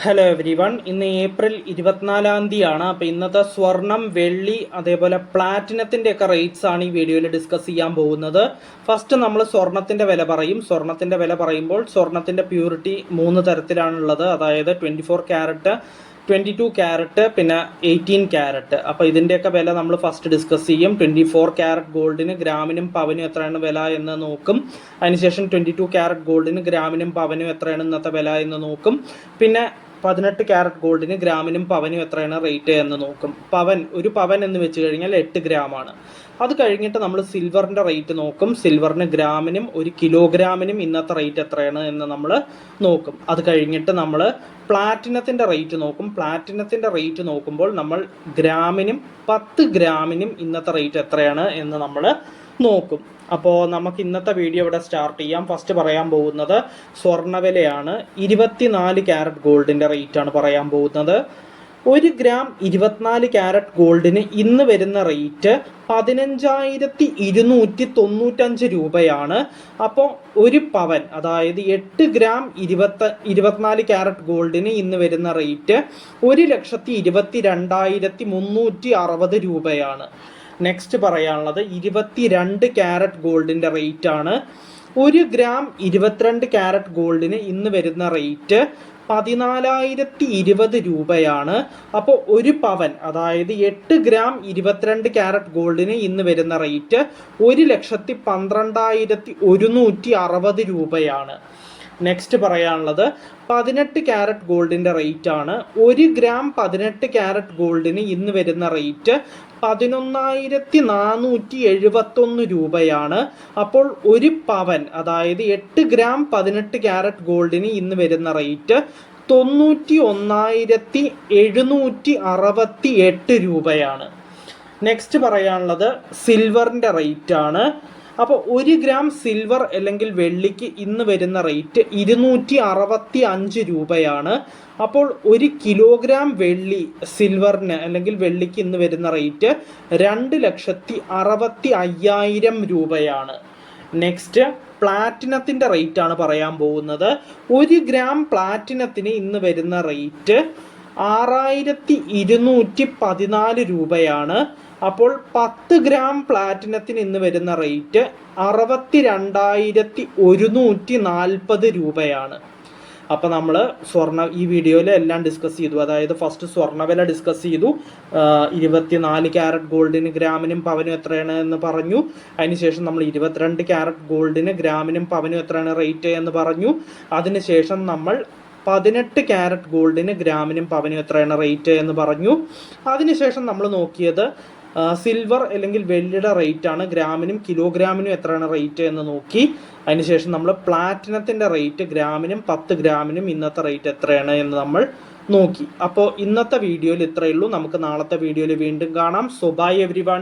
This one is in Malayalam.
Hello every one. ഇന്ന് ഏപ്രിൽ 24-ാം തീയതിയാണ്. അപ്പോൾ ഇന്നത്തെ സ്വർണം, വെള്ളി, അതേപോലെ പ്ലാറ്റിനത്തിൻ്റെ ഒക്കെ റേറ്റ്സ് ആണ് ഈ വീഡിയോയിൽ ഡിസ്കസ് ചെയ്യാൻ പോകുന്നത്. ഫസ്റ്റ് നമ്മൾ സ്വർണത്തിൻ്റെ വില പറയും. സ്വർണത്തിൻ്റെ വില പറയുമ്പോൾ സ്വർണത്തിൻ്റെ പ്യൂരിറ്റി 3 തരത്തിലാണുള്ളത്. അതായത് 24 ക്യാരറ്റ്, 22 ക്യാരറ്റ്, പിന്നെ 18 ക്യാരറ്റ്. അപ്പോൾ ഇതിൻ്റെയൊക്കെ വില നമ്മൾ ഫസ്റ്റ് ഡിസ്കസ് ചെയ്യും. 24 ക്യാരറ്റ് ഗോൾഡിന് ഗ്രാമിനും പവനും എത്രയാണ് വില എന്ന് നോക്കും. അതിനുശേഷം 22 ക്യാരറ്റ് ഗോൾഡിന് ഗ്രാമിനും പവനും എത്രയാണ് ഇന്നത്തെ വില എന്ന് നോക്കും. പിന്നെ 18 ക്യാരറ്റ് ഗോൾഡിന് ഗ്രാമിനും പവനും എത്രയാണ് റേറ്റ് എന്ന് നോക്കും. ഒരു പവൻ എന്ന് വെച്ച് കഴിഞ്ഞാൽ 8 ഗ്രാമാണ്. അത് കഴിഞ്ഞിട്ട് നമ്മൾ സിൽവറിൻ്റെ റേറ്റ് നോക്കും. സിൽവറിന് ഗ്രാമിനും 1 കിലോഗ്രാമിനും ഇന്നത്തെ റേറ്റ് എത്രയാണ് എന്ന് നമ്മൾ നോക്കും. അത് കഴിഞ്ഞിട്ട് നമ്മൾ പ്ലാറ്റിനത്തിൻ്റെ റേറ്റ് നോക്കും. പ്ലാറ്റിനത്തിൻ്റെ റേറ്റ് നോക്കുമ്പോൾ നമ്മൾ ഗ്രാമിനും 10 ഗ്രാമിനും ഇന്നത്തെ റേറ്റ് എത്രയാണ് എന്ന് നമ്മൾ നോക്കും. അപ്പോൾ നമുക്ക് ഇന്നത്തെ വീഡിയോ ഇവിടെ സ്റ്റാർട്ട് ചെയ്യാം. ഫസ്റ്റ് പറയാൻ പോകുന്നത് സ്വർണ്ണവിലയാണ്. 24 ക്യാരറ്റ് ഗോൾഡിൻ്റെ റേറ്റാണ് പറയാൻ പോകുന്നത്. 1 ഗ്രാം 24 ക്യാരറ്റ് ഗോൾഡിന് ഇന്ന് വരുന്ന റേറ്റ് 15,295 രൂപയാണ്. അപ്പോൾ ഒരു പവൻ, അതായത് 8 ഗ്രാം 24 ക്യാരറ്റ് ഗോൾഡിന് ഇന്ന് വരുന്ന റേറ്റ് 1,22,360 രൂപയാണ്. നെക്സ്റ്റ് പറയാനുള്ളത് 22 ക്യാരറ്റ് ഗോൾഡിൻ്റെ റേറ്റ് ആണ്. 1 ഗ്രാം 22 ക്യാരറ്റ് ഗോൾഡിന് ഇന്ന് വരുന്ന റേറ്റ് 14,020 രൂപയാണ്. അപ്പോൾ ഒരു പവൻ, അതായത് 8 ഗ്രാം 22 ക്യാരറ്റ് ഗോൾഡിന് ഇന്ന് വരുന്ന റേറ്റ് 1,12,160 രൂപയാണ്. നെക്സ്റ്റ് പറയാനുള്ളത് 18 ക്യാരറ്റ് ഗോൾഡിൻ്റെ റേറ്റ് ആണ്. 1 ഗ്രാം 18 ക്യാരറ്റ് ഗോൾഡിന് ഇന്ന് വരുന്ന റേറ്റ് 11,471 രൂപയാണ്. അപ്പോൾ ഒരു പവൻ, അതായത് 8 ഗ്രാം 18 ക്യാരറ്റ് ഗോൾഡിന് ഇന്ന് വരുന്ന റേറ്റ് 91,768 രൂപയാണ്. നെക്സ്റ്റ് പറയാനുള്ളത് സിൽവറിൻ്റെ റേറ്റ് ആണ്. അപ്പോൾ 1 ഗ്രാം സിൽവർ അല്ലെങ്കിൽ വെള്ളിക്ക് ഇന്ന് വരുന്ന റേറ്റ് 265 രൂപയാണ്. അപ്പോൾ 1 കിലോഗ്രാം വെള്ളി സിൽവറിന് അല്ലെങ്കിൽ വെള്ളിക്ക് ഇന്ന് വരുന്ന റേറ്റ് 2,65,000 രൂപയാണ്. നെക്സ്റ്റ് പ്ലാറ്റിനത്തിൻ്റെ റേറ്റ് ആണ് പറയാൻ പോകുന്നത്. 1 ഗ്രാം പ്ലാറ്റിനത്തിന് ഇന്ന് വരുന്ന റേറ്റ് 6,214 രൂപയാണ്. അപ്പോൾ 10 ഗ്രാം പ്ലാറ്റിനത്തിന് ഇന്ന് വരുന്ന റേറ്റ് 62,140 രൂപയാണ്. അപ്പോൾ നമ്മൾ ഈ വീഡിയോയിൽ എല്ലാം ഡിസ്കസ് ചെയ്തു. അതായത് ഫസ്റ്റ് സ്വർണ്ണവില ഡിസ്കസ് ചെയ്തു. 24 ക്യാരറ്റ് ഗോൾഡിന് ഗ്രാമിനും പവനും എത്രയാണ് എന്ന് പറഞ്ഞു. അതിനുശേഷം നമ്മൾ 22 ക്യാരറ്റ് ഗോൾഡിന് ഗ്രാമിനും പവനും എത്രയാണ് റേറ്റ് എന്ന് പറഞ്ഞു. അതിനുശേഷം നമ്മൾ 18 ക്യാരറ്റ് ഗോൾഡിന് ഗ്രാമിനും പവനും എത്രയാണ് റേറ്റ് എന്ന് പറഞ്ഞു. അതിനുശേഷം നമ്മൾ നോക്കിയത് സിൽവർ അല്ലെങ്കിൽ വെള്ളിയുടെ റേറ്റ് ആണ്. ഗ്രാമിനും കിലോഗ്രാമിനും എത്രയാണ് റേറ്റ് എന്ന് നോക്കി. അതിനുശേഷം നമ്മൾ പ്ലാറ്റിനത്തിൻ്റെ റേറ്റ് ഗ്രാമിനും 10 ഗ്രാമിനും ഇന്നത്തെ റേറ്റ് എത്രയാണ് എന്ന് നമ്മൾ നോക്കി. അപ്പോൾ ഇന്നത്തെ വീഡിയോയിൽ ഇത്രയേ ഉള്ളൂ. നമുക്ക് നാളത്തെ വീഡിയോയിൽ വീണ്ടും കാണാം. So bye every one.